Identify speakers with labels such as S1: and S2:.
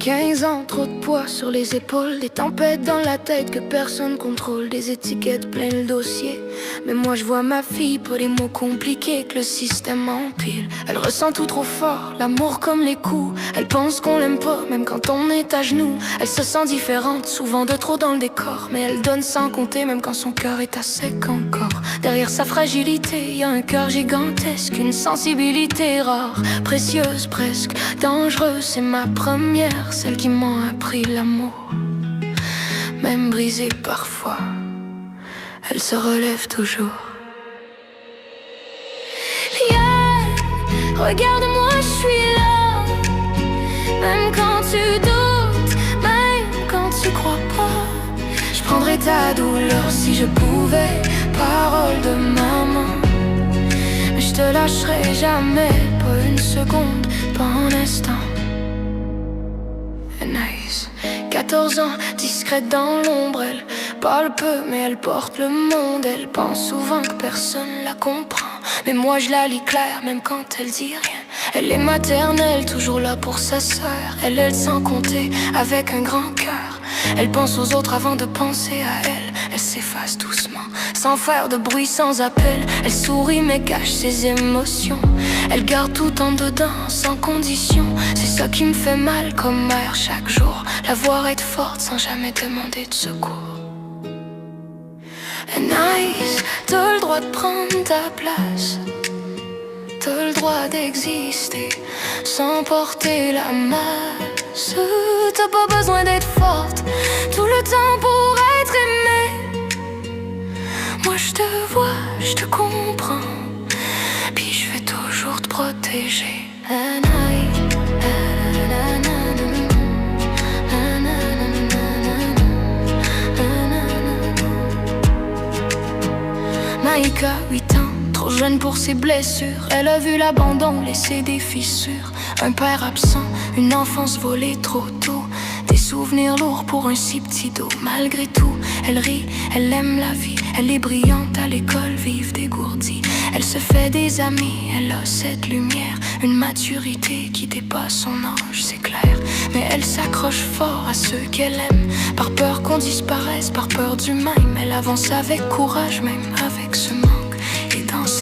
S1: 15 ans, trop de poids sur les épaules, des tempêtes dans la tête que personne contrôle, des étiquettes plein le dossier. Mais moi je vois ma fille, pas les mots compliqués que le système empile. Elle ressent tout trop fort, l'amour comme les coups. Elle pense qu'on l'aime pas, même quand on est à genoux. Elle se sent différente, souvent de trop dans le décor, mais elle donne sans compter, même quand son cœur est à sec encore. Derrière sa fragilité, y a un cœur gigantesque, une sensibilité rare, précieuse presque, dangereuse. C'est ma première, celle qui m'a appris l'amour. Même brisée parfois, elle se relève toujours. Viens, regarde-moi, je suis là. Même quand tu doutes, même quand tu crois pas, je prendrais ta douleur si je pouvais. Parole de maman, mais je te lâcherai jamais, pas une seconde, pas un instant. Anaïs, 14 ans, discrète dans l'ombre, elle parle peu mais elle porte le monde. Elle pense souvent que personne la comprend, mais moi je la lis claire même quand elle dit rien. Elle est maternelle, toujours là pour sa sœur. Elle aide sans compter, avec un grand cœur. Elle pense aux autres avant de penser à elle. Elle s'efface doucement, sans faire de bruit, sans appel. Elle sourit mais cache ses émotions. Elle garde tout en dedans, sans condition. C'est ça qui me fait mal comme mère chaque jour. La voir être forte sans jamais demander de secours. Anaïs, t'as le droit de prendre ta place. T'as le droit d'exister sans porter la masse. T'as pas besoin d'être forte tout le temps pour être aimée. Moi je te vois, je te comprends, puis je vais toujours te protéger. Maïka, 8 ans, trop jeune pour ses blessures. Elle a vu l'abandon laisser des fissures. Un père absent, une enfance volée trop tôt. Des souvenirs lourds pour un si petit dos. Malgré tout, elle rit, elle aime la vie. Elle est brillante à l'école, vive dégourdie. Elle se fait des amis, elle a cette lumière. Une maturité qui dépasse son âge, c'est clair. Mais elle s'accroche fort à ceux qu'elle aime, par peur qu'on disparaisse, par peur du même. Elle avance avec courage, même avec ce manque.